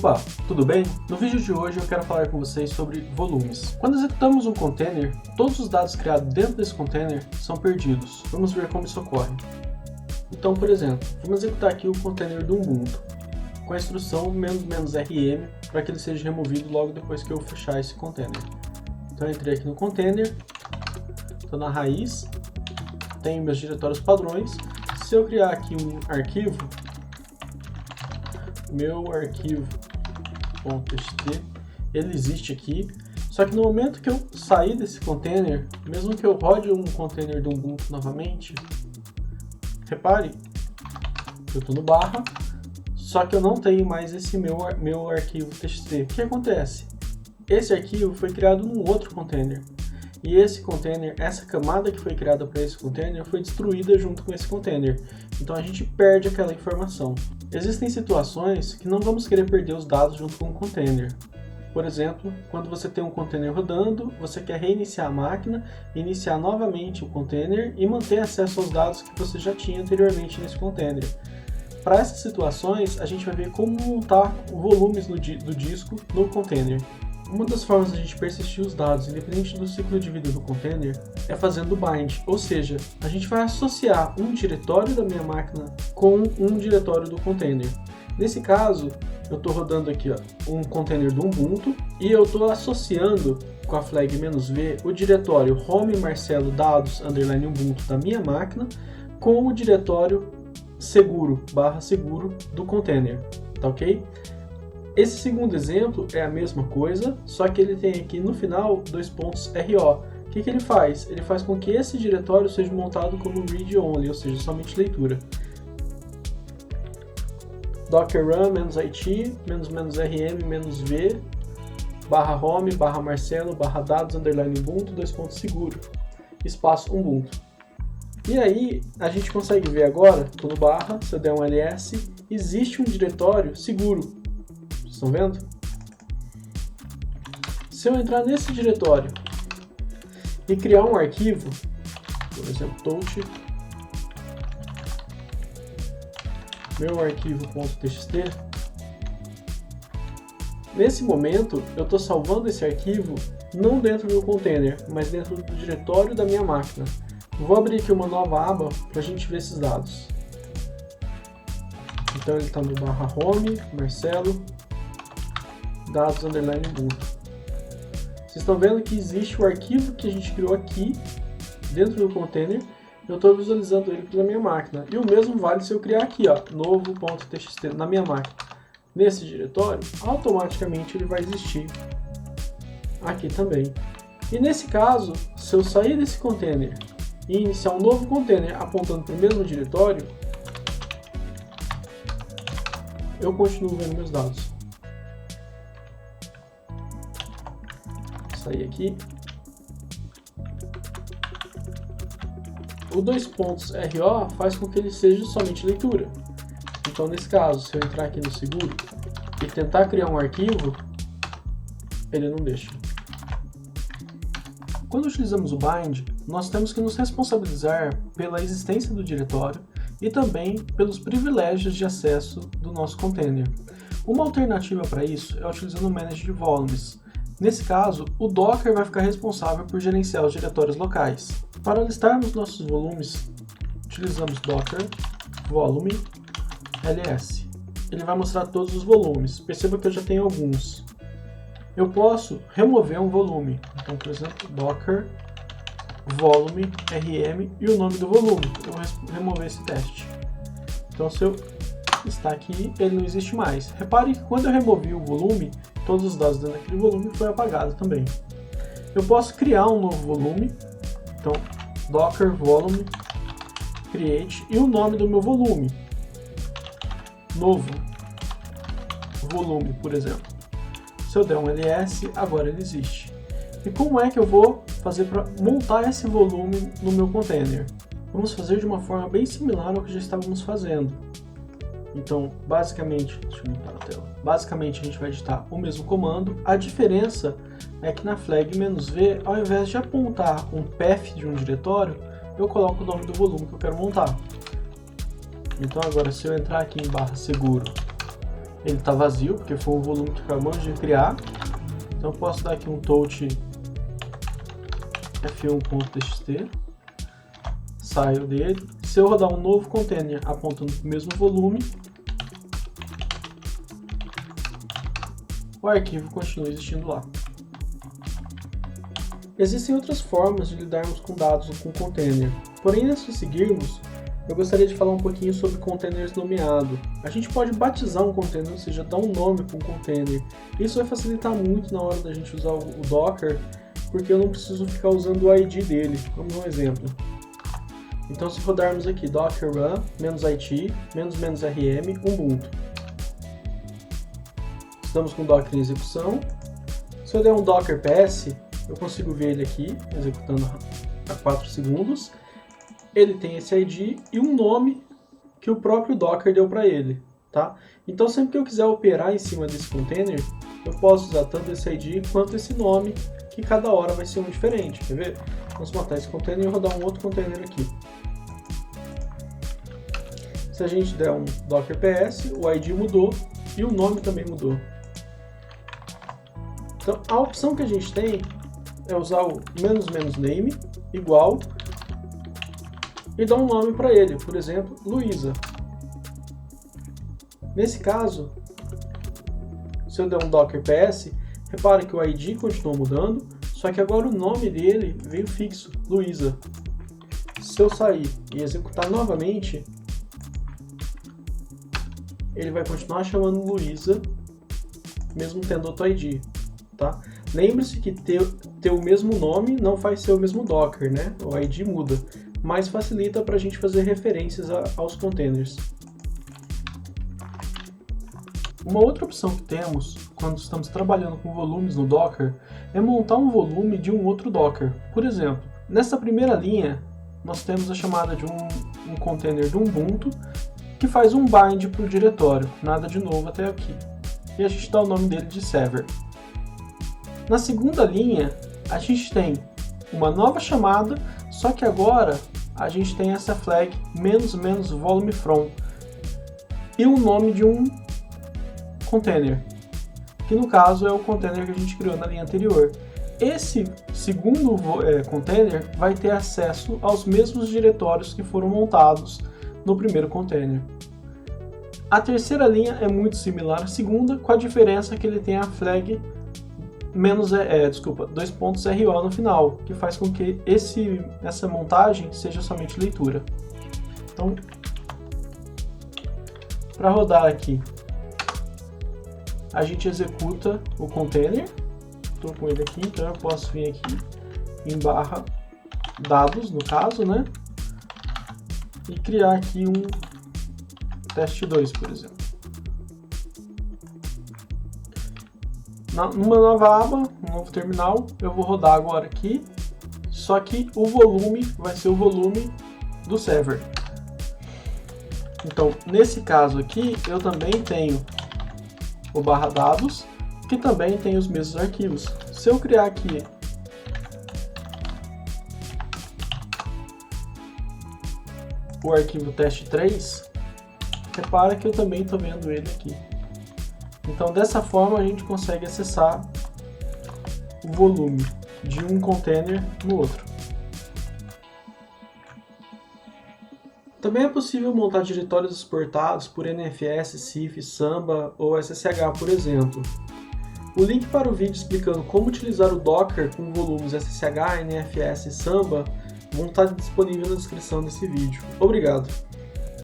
Opa, tudo bem? No vídeo de hoje eu quero falar com vocês sobre volumes. Quando executamos um container, todos os dados criados dentro desse container são perdidos. Vamos ver como isso ocorre. Então, por exemplo, vamos executar aqui o container do Ubuntu, com a instrução "-rm", para que ele seja removido logo depois que eu fechar esse container. Então eu entrei aqui no container, estou na raiz, tenho meus diretórios padrões. Se eu criar aqui um arquivo, meu arquivo.txt, ele existe aqui, só que no momento que eu sair desse container, mesmo que eu rode um container do Ubuntu novamente, repare, eu estou no barra, só que eu não tenho mais esse meu arquivo txt. O que acontece? Esse arquivo foi criado num outro container, e esse container, essa camada que foi criada para esse container, foi destruída junto com esse container. Então a gente perde aquela informação. Existem situações que não vamos querer perder os dados junto com o container. Por exemplo, quando você tem um container rodando, você quer reiniciar a máquina, iniciar novamente o container e manter acesso aos dados que você já tinha anteriormente nesse container. Para essas situações, a gente vai ver como montar volumes do disco no container. Uma das formas de a gente persistir os dados, independente do ciclo de vida do container, é fazendo bind, ou seja, a gente vai associar um diretório da minha máquina com um diretório do container. Nesse caso, eu estou rodando aqui um container do Ubuntu e eu estou associando com a flag "-v o diretório home marcelo dados _ubuntu da minha máquina com o diretório seguro do container, tá ok? Esse segundo exemplo é a mesma coisa, só que ele tem aqui no final !ro. O que ele faz? Ele faz com que esse diretório seja montado como read only, ou seja, somente leitura. Docker run -it -rm -v /home /marcelo /dados _ubuntu seguro espaço Ubuntu. E aí a gente consegue ver agora, estou no barra, se eu der um ls, existe um diretório seguro. Estão vendo? Se eu entrar nesse diretório e criar um arquivo, por exemplo, touch meu arquivo.txt, nesse momento eu estou salvando esse arquivo não dentro do container, mas dentro do diretório da minha máquina. Vou abrir aqui uma nova aba para a gente ver esses dados. Então ele está no barra home, marcelo, dados _ubuntu. Vocês estão vendo que existe o arquivo que a gente criou aqui dentro do container. Eu estou visualizando ele pela minha máquina. E o mesmo vale se eu criar aqui, novo.txt na minha máquina. Nesse diretório, automaticamente ele vai existir aqui também. E nesse caso, se eu sair desse container e iniciar um novo container apontando para o mesmo diretório, eu continuo vendo meus dados. Sair aqui. O !ro faz com que ele seja somente leitura. Então, nesse caso, se eu entrar aqui no seguro e tentar criar um arquivo, ele não deixa. Quando utilizamos o bind, nós temos que nos responsabilizar pela existência do diretório e também pelos privilégios de acesso do nosso container. Uma alternativa para isso é utilizando o Manage Volumes. Nesse caso, o Docker vai ficar responsável por gerenciar os diretórios locais. Para listarmos nossos volumes, utilizamos docker volume ls. Ele vai mostrar todos os volumes. Perceba que eu já tenho alguns. Eu posso remover um volume. Então, por exemplo, docker volume rm e o nome do volume. Eu vou remover esse teste. Então, se eu está aqui, ele não existe mais. Repare que quando eu removi o volume, todos os dados dentro daquele volume foi apagado também. Eu posso criar um novo volume. Então, docker volume create e o nome do meu volume. Novo volume, por exemplo. Se eu der um ls, agora ele existe. E como é que eu vou fazer para montar esse volume no meu container? Vamos fazer de uma forma bem similar ao que já estávamos fazendo. Então, basicamente, deixa eu limpar a tela. Basicamente, a gente vai digitar o mesmo comando. A diferença é que na flag "-v", ao invés de apontar um path de um diretório, eu coloco o nome do volume que eu quero montar. Então agora, se eu entrar aqui em /seguro ele está vazio, porque foi um volume que acabamos de criar. Então eu posso dar aqui um touch f1.txt, saio dele. Se eu rodar um novo container apontando para o mesmo volume, o arquivo continua existindo lá. Existem outras formas de lidarmos com dados com container, porém antes de seguirmos, eu gostaria de falar um pouquinho sobre containers nomeados. A gente pode batizar um container, ou seja, dar um nome para um container. Isso vai facilitar muito na hora da gente usar o Docker, porque eu não preciso ficar usando o ID dele. Vamos dar um exemplo. Então se rodarmos aqui docker run -it -rm ubuntu. Estamos com o Docker em execução. Se eu der um docker ps, eu consigo ver ele aqui, executando a 4 segundos. Ele tem esse ID e um nome que o próprio Docker deu para ele, tá? Então sempre que eu quiser operar em cima desse container, eu posso usar tanto esse ID quanto esse nome, que cada hora vai ser um diferente, quer ver? Vamos matar esse container e rodar um outro container aqui. Se a gente der um docker ps, o ID mudou e o nome também mudou. Então a opção que a gente tem é usar o --name igual e dar um nome para ele, por exemplo, Luísa. Nesse caso, se eu der um docker ps, repare que o ID continuou mudando, só que agora o nome dele veio fixo, Luísa. Se eu sair e executar novamente, ele vai continuar chamando Luísa, mesmo tendo outro ID, tá? Lembre-se que ter o mesmo nome não faz ser o mesmo Docker, né? O ID muda, mas facilita para a gente fazer referências aos containers. Uma outra opção que temos quando estamos trabalhando com volumes no Docker é montar um volume de um outro Docker. Por exemplo, nessa primeira linha, nós temos a chamada de um container do Ubuntu que faz um bind para o diretório, nada de novo até aqui. E a gente dá o nome dele de server. Na segunda linha, a gente tem uma nova chamada, só que agora a gente tem essa flag --volume from e o nome de um container, que no caso é o container que a gente criou na linha anterior. Esse segundo container vai ter acesso aos mesmos diretórios que foram montados no primeiro container. A terceira linha é muito similar à segunda, com a diferença que ele tem a flag 2.ro no final, que faz com que essa montagem seja somente leitura. Então, para rodar aqui, a gente executa o container. Estou com ele aqui, então eu posso vir aqui em barra dados, no caso, né? E criar aqui um test2, por exemplo. Numa nova aba, um novo terminal, eu vou rodar agora aqui, só que o volume vai ser o volume do server. Então, nesse caso aqui, eu também tenho o barra dados, que também tem os mesmos arquivos. Se eu criar aqui o arquivo test3, repara que eu também estou vendo ele aqui. Então, dessa forma, a gente consegue acessar o volume de um container no outro. Também é possível montar diretórios exportados por NFS, CIF, Samba ou SSH, por exemplo. O link para o vídeo explicando como utilizar o Docker com volumes SSH, NFS e Samba vão estar disponíveis na descrição desse vídeo. Obrigado!